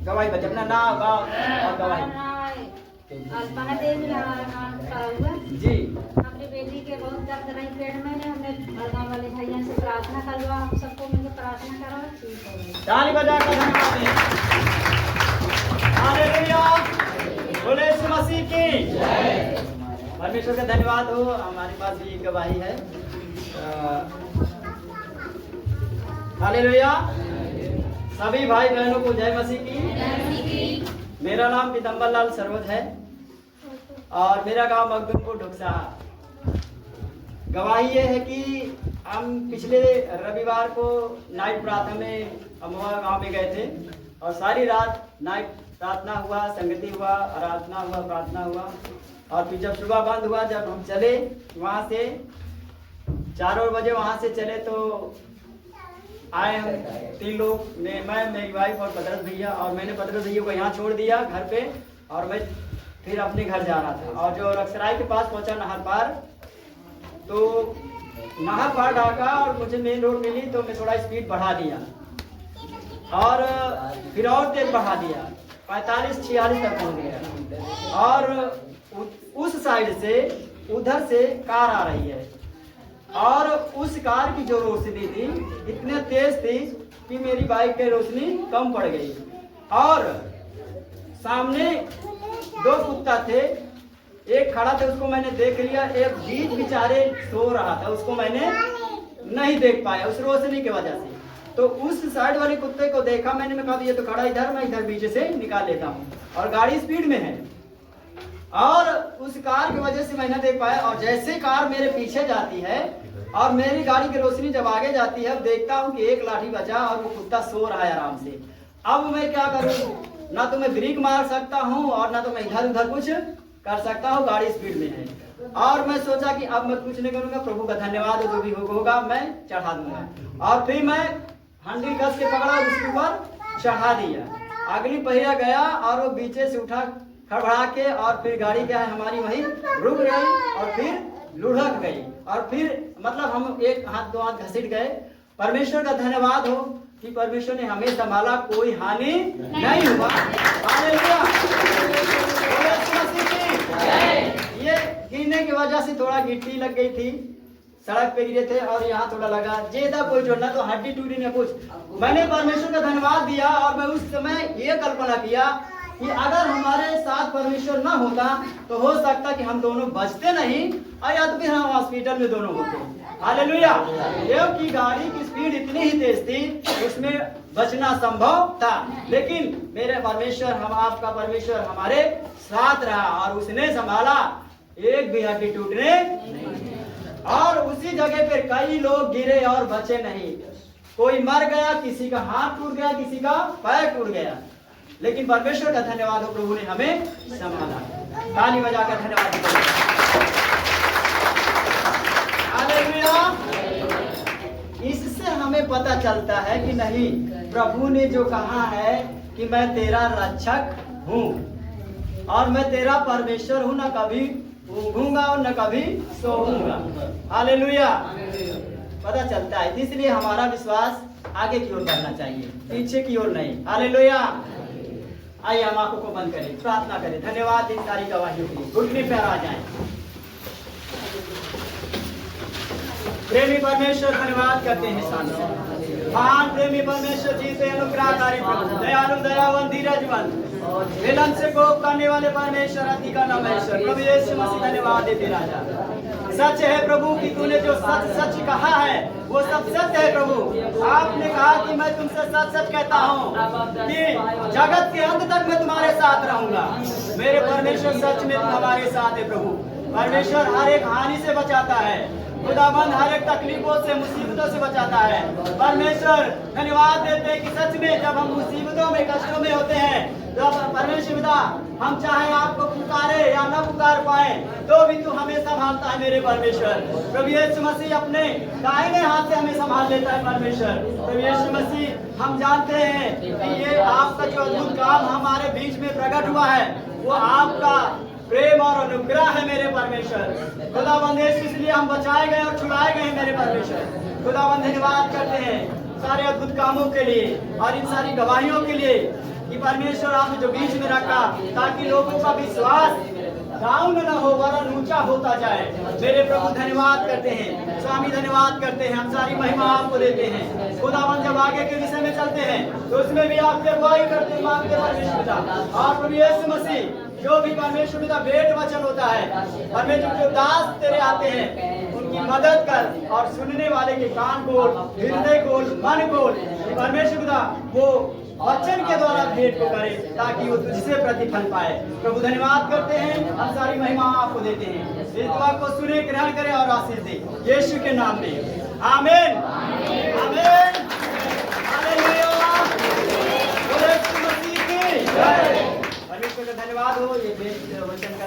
गवाही बच्चे अपना नाम गाँव और गवाही अल्पना देवी हुआ जी। अपनी बेटी के बहुत दर्द रही पेट में, हमने गाँव वाले भैया से प्रार्थना करवा, हम सबको मिलकर प्रार्थना करा, ठीक हो गई। ताली बजा कर धन्यवाद दें। हालेलुया, बोले यीशु मसीह की जय। परमेश्वर का धन्यवाद हो। हमारे पास भी एक गवाही है। हालेलुया, सभी भाई बहनों को जय मसीह की। मेरा नाम पीतम्बर लाल सरवत है और मेरा गांव मखदूमपुर ढुकसा। गवाही ये है कि हम पिछले रविवार को नाइट प्रार्थना में अमवा गांव में गए थे और सारी रात नाइट प्रार्थना हुआ, संगति हुआ, आराधना हुआ, प्रार्थना हुआ और फिर जब सुबह बंद हुआ, जब हम चले वहाँ से 4 बजे वहाँ से चले तो आए हम 3 लोग, मैं, मेरी वाइफ और पतरस भैया, और मैंने पतरस भैया को यहाँ छोड़ दिया घर पे और मैं फिर अपने घर जा रहा था। और जो रक्सराय के पास पहुँचा नहर पार, तो नहर पार ढाका और मुझे मेन रोड मिली तो मैं थोड़ा स्पीड बढ़ा दिया और फिर और तेज बढ़ा दिया, 45-46 तक पहुँच गया। और उस साइड से उधर से कार आ रही है और उस कार की जो रोशनी थी इतने तेज थी कि मेरी बाइक की रोशनी कम पड़ गई। और सामने 2 कुत्ता थे, एक खड़ा था उसको मैंने देख लिया, एक बीच बेचारे सो रहा था उसको मैंने नहीं देख पाया उस रोशनी की वजह से। तो उस साइड वाले कुत्ते को देखा मैंने, मैं कहा ये तो खड़ा इधर, मैं इधर बीच से निकाल लेता हूँ, और गाड़ी स्पीड में है और उस कार की वजह से मैं नहीं देख पाया। और जैसे कार मेरे पीछे जाती है और मेरी गाड़ी की रोशनी जब आगे जाती है, अब देखता हूँ कि एक लाठी बचा और वो कुत्ता सो रहा है आराम से। अब मैं क्या करूँ, ना तो मैं ब्रेक मार सकता हूँ और ना तो मैं इधर उधर कुछ कर सकता हूँ, गाड़ी स्पीड में है। और मैं सोचा कि अब मैं कुछ नहीं करूँगा, प्रभु का धन्यवाद, जो भी होगा मैं चढ़ा दूंगा। और फिर मैं हंडी कस के पकड़ा और उसके ऊपर चढ़ा दिया। अगली पहिया गया और वो बीचे से उठा खड़बड़ा के, और फिर गाड़ी क्या है हमारी वहीं रुक गई और फिर लुढ़क गई। और फिर मतलब हम एक हाथ 2 हाथ घसीट गए। परमेश्वर का धन्यवाद हो कि परमेश्वर ने हमें संभाला, कोई हानि नहीं हुआ। हालेलुया, ये गिरने की वजह से थोड़ा गिट्टी लग गई थी, सड़क पे गिरे थे और यहाँ थोड़ा लगा, ज्यादा कोई जो ना तो हड्डी टूटी न कुछ। मैंने परमेश्वर का धन्यवाद दिया और मैं उस समय ये कल्पना किया कि अगर हमारे साथ परमेश्वर न होता तो हो सकता कि हम दोनों बचते नहीं और या तो फिर हम हॉस्पिटल में दोनों होते। हालेलुया, क्योंकि गाड़ी की स्पीड इतनी ही तेज थी उसमें बचना संभव था, लेकिन मेरे परमेश्वर, हम आपका परमेश्वर हमारे साथ रहा और उसने संभाला, एक भी हड्डी टूटने। और उसी जगह पर कई लोग गिरे और बचे नहीं, कोई मर गया, किसी का हाथ टूट गया, किसी का पैर टूट गया, लेकिन परमेश्वर का धन्यवाद हो, प्रभु ने हमें संभाला। ताली बजाकर धन्यवाद दीजिए। हालेलुया, इससे हमें पता चलता है कि नहीं, प्रभु ने जो कहा है कि मैं तेरा रक्षक हूँ और मैं तेरा परमेश्वर हूँ, न कभी ऊँघूंगा और न कभी सोऊंगा। हालेलुया, पता चलता है, इसलिए हमारा विश्वास आगे की ओर बढ़ना चाहिए, पीछे की ओर नहीं। हालेलुया, आइए हम आंखों को बंद करें, प्रार्थना करें। धन्यवाद इन सारी गवाहियों के लिए। घुटने पर आ जाएं। प्रेमी परमेश्वर, धन्यवाद करते हैं सामने। महान प्रेमी परमेश्वर जी से अनुग्रहकारी प्रभु, दयालु, दयावान, धीरजवान, विलन से कोप करने वाले परमेश्वर, अति का नमेश्वर प्रभु यीशु मसीह, धन्यवाद देते राजा। सच है प्रभु कि तूने जो सच सच कहा है वो सब सत्य है प्रभु। आपने कहा कि मैं तुमसे सच सच कहता हूँ कि जगत के अंत तक मैं तुम्हारे साथ रहूंगा। मेरे परमेश्वर, सच में तुम हमारे साथ है प्रभु। परमेश्वर हर एक हानि से बचाता है, खुदाबंद हर एक तकलीफों से, मुसीबतों से बचाता है। परमेश्वर धन्यवाद देते हैं कि सच में जब हम मुसीबतों में, कष्टों में होते हैं तो परमेश्वर पिता, हम चाहे आपको पुकारे या न पुकार पाए तो भी तू हमें संभालता है मेरे परमेश्वर। प्रभु यीशु मसीह अपने दाहिने हाथ से हमें संभाल लेता है परमेश्वर। प्रभु यीशु मसीह, हम जानते हैं कि ये आपका जो अद्भुत काम हमारे बीच में प्रकट हुआ है वो आपका प्रेम और अनुग्रह है मेरे परमेश्वर। खुदावंद, इसलिए हम बचाए गए और छुड़ाए गए मेरे परमेश्वर। खुदावंद, धन्यवाद करते हैं सारे अद्भुत कामों के लिए और इन सारी गवाहियों के लिए कि परमेश्वर आपने जो बीच में रखा ताकि लोगों का विश्वास डाउन न हो वरन ऊंचा होता जाए। मेरे प्रभु धन्यवाद करते हैं, स्वामी धन्यवाद करते हैं, हम सारी महिमा आपको देते हैं। खुदावन जब आगे के विषय में चलते हैं तो उसमें भी आपकी अगुवाई करते मांगते परमेश्वर पिता और प्रभु यीशु मसीह जो भी परमेश्वर पिता भेंट वचन होता है, परमेश्वर जो दास तेरे आते हैं उनकी मदद कर और सुनने वाले के कान खोल, हृदय खोल, मन खोल, परमेश्वर पिता वो वचन के द्वारा भेंट को करे ताकि वो तुझसे प्रतिफल पाए। प्रभु धन्यवाद करते हैं, हम सारी महिमा आपको देते हैं। इस दुआ को सुने, ग्रहण करें और आशीष दे यीशु के नाम में, आमीन आमीन हालेलुया। बोले यीशु मसीह की जय। परमेश्वर का धन्यवाद हो। ये वचन का